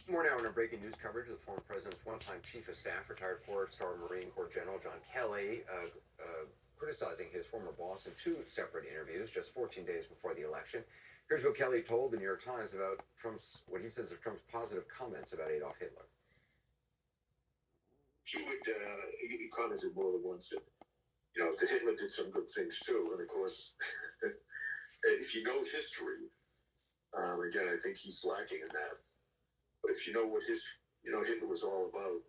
More now in our breaking news coverage of the former president's one-time chief of staff, retired four-star Marine Corps General John Kelly, criticizing his former boss in two separate interviews just 14 days before the election. Here's what Kelly told the New York Times about Trump's, what he says are Trump's positive comments about Adolf Hitler. He commented more than once that, that Hitler did some good things too. And of course, if you know history, again, I think he's lacking in that. But if you know what Hitler was all about,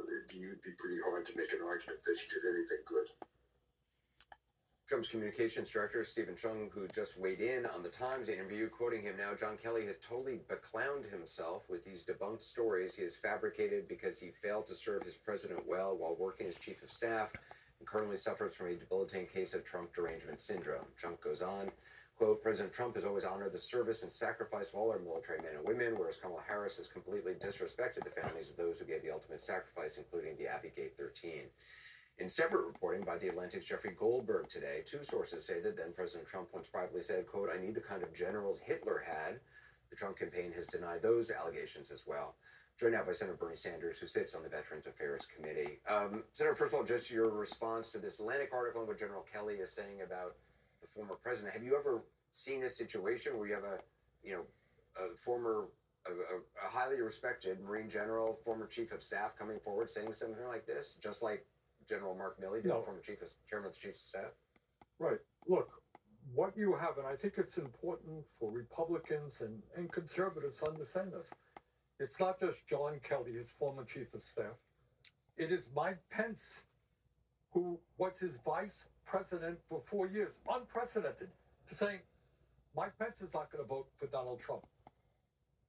it'd be pretty hard to make an argument that he did anything good. Trump's communications director, Stephen Chung, who just weighed in on the Times interview, quoting him now, John Kelly has totally beclowned himself with these debunked stories he has fabricated because he failed to serve his president well while working as chief of staff and currently suffers from a debilitating case of Trump derangement syndrome. Chung goes on, quote, President Trump has always honored the service and sacrifice of all our military men and women, whereas Kamala Harris has completely disrespected the families of those who gave the ultimate sacrifice, including the Abbey 13. In separate reporting by The Atlantic's Jeffrey Goldberg today, two sources say that then President Trump once privately said, quote, I need the kind of generals Hitler had. The Trump campaign has denied those allegations as well. Joined now by Senator Bernie Sanders, who sits on the Veterans Affairs Committee. Senator, first of all, just your response to this Atlantic article and what General Kelly is saying about the former president. Have you ever seen a situation where you have a highly respected Marine general, former chief of staff coming forward saying something like this, just like General Mark Milley, the former chairman of the Chiefs of Staff? Right. Look, what you have, and I think it's important for Republicans and conservatives to understand this. It's not just John Kelly, his former chief of staff. It is Mike Pence, who was his vice president for 4 years, unprecedented, to saying Mike Pence is not going to vote for Donald Trump.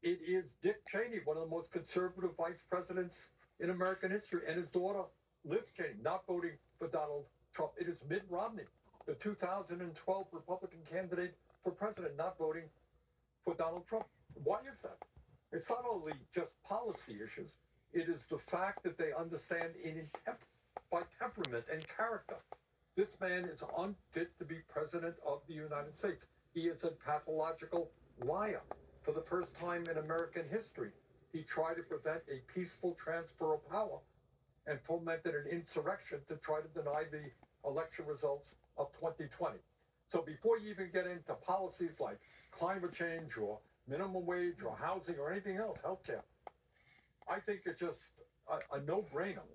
It is Dick Cheney, one of the most conservative vice presidents in American history, and his daughter, Liz Cheney, not voting for Donald Trump. It is Mitt Romney, the 2012 Republican candidate for president, not voting for Donald Trump. Why is that? It's not only just policy issues. It is the fact that they understand by temperament and character. This man is unfit to be president of the United States. He is a pathological liar. For the first time in American history, he tried to prevent a peaceful transfer of power and fomented an insurrection to try to deny the election results of 2020. So before you even get into policies like climate change or minimum wage or housing or anything else, healthcare, I think it's just a no-brainer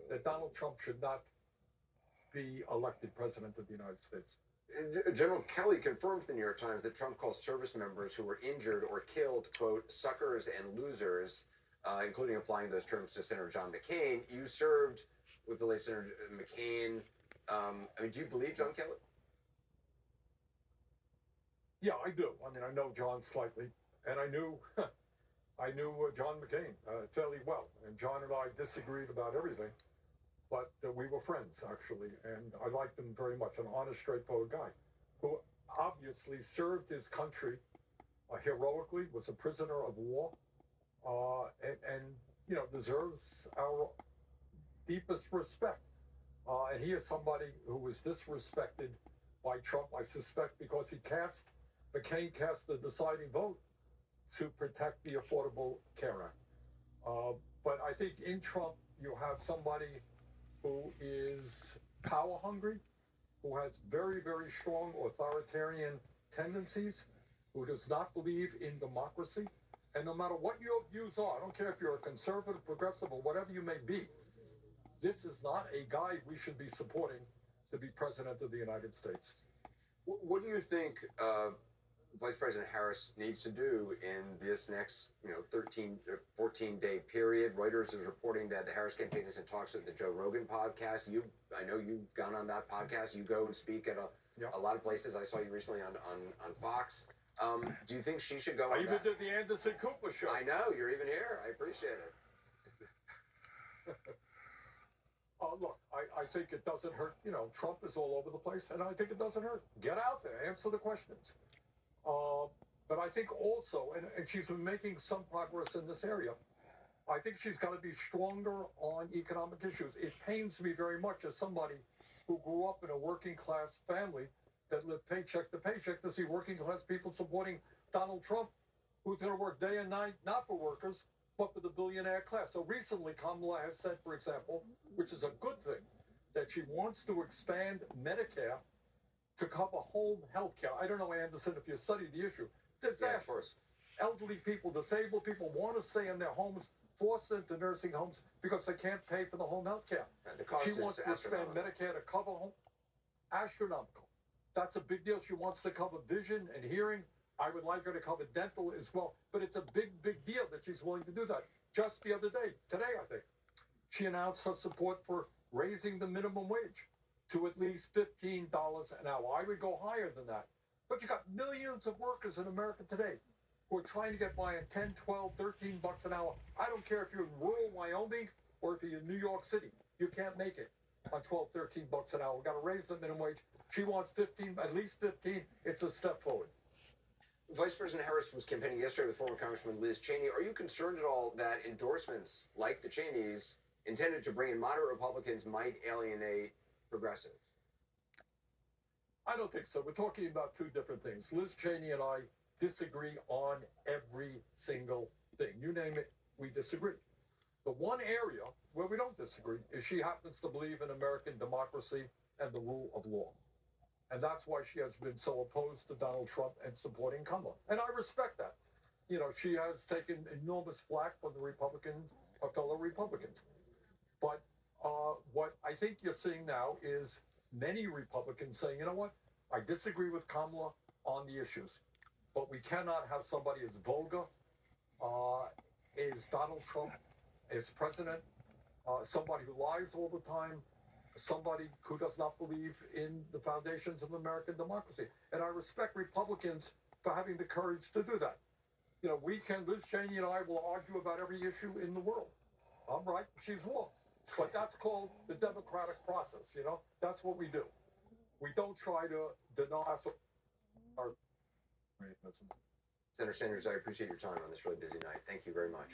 that Donald Trump should not be elected president of the United States. General Kelly confirmed to the New York Times that Trump calls service members who were injured or killed, quote, suckers and losers, including applying those terms to Senator John McCain. You served with the late Senator McCain. Do you believe John Kelly? Yeah, I do. I know John slightly, and I knew John McCain fairly well, and John and I disagreed about everything, but we were friends, actually, and I liked him very much, an honest, straightforward guy who obviously served his country heroically, was a prisoner of war, and deserves our deepest respect. And he is somebody who was disrespected by Trump, I suspect, because McCain cast the deciding vote to protect the Affordable Care Act. But I think in Trump, you have somebody who is power hungry, who has very, very strong authoritarian tendencies, who does not believe in democracy. And no matter what your views are, I don't care if you're a conservative, progressive, or whatever you may be, this is not a guy we should be supporting to be president of the United States. What do you think Vice President Harris needs to do in this next 14-day period? Reuters is reporting that the Harris campaign is in talks with the Joe Rogan podcast. I know you've gone on that podcast. You go and speak at a lot of places. I saw you recently on Fox. Do you think she should go on I even did the Anderson Cooper show. I know, you're even here. I appreciate it. Look, I think it doesn't hurt. Trump is all over the place, and I think it doesn't hurt. Get out there, answer the questions. But I think also, and she's been making some progress in this area, I think she's got to be stronger on economic issues. It pains me very much as somebody who grew up in a working class family that lived paycheck to paycheck to see working class people supporting Donald Trump who's going to work day and night, not for workers, but for the billionaire class. So recently, Kamala has said, for example, which is a good thing, that she wants to expand Medicare to cover home health care. I don't know, Anderson, if you study the issue. Disastrous. Elderly people, disabled people want to stay in their homes, forced into nursing homes because they can't pay for the home health care. The cost She is wants to expand Medicare to cover home. Astronomical. That's a big deal. She wants to cover vision and hearing. I would like her to cover dental as well. But it's a big, big deal that she's willing to do that. Just the other day, today, I think, she announced her support for raising the minimum wage to at least $15 an hour. I would go higher than that. But you got millions of workers in America today who are trying to get by on 10, 12, 13 bucks an hour. I don't care if you're in rural Wyoming or if you're in New York City. You can't make it on 12, 13 bucks an hour. We've got to raise the minimum wage. She wants 15, at least 15. It's a step forward. Vice President Harris was campaigning yesterday with former Congressman Liz Cheney. Are you concerned at all that endorsements like the Cheneys intended to bring in moderate Republicans might alienate progressives? I don't think so. We're talking about two different things. Liz Cheney and I disagree on every single thing. You name it, we disagree. The one area where we don't disagree is she happens to believe in American democracy and the rule of law. And that's why she has been so opposed to Donald Trump and supporting Kamala. And I respect that. You know, she has taken enormous flack from the Republicans, her fellow Republicans. But what I think you're seeing now is many Republicans saying, you know what, I disagree with Kamala on the issues, but we cannot have somebody as vulgar as Donald Trump as president, somebody who lies all the time, somebody who does not believe in the foundations of American democracy. And I respect Republicans for having the courage to do that. You know, Liz Cheney and I will argue about every issue in the world. I'm right, she's wrong. But that's called the democratic process, you know? That's what we do. We don't try to deny our. Senator Sanders, I appreciate your time on this really busy night. Thank you very much.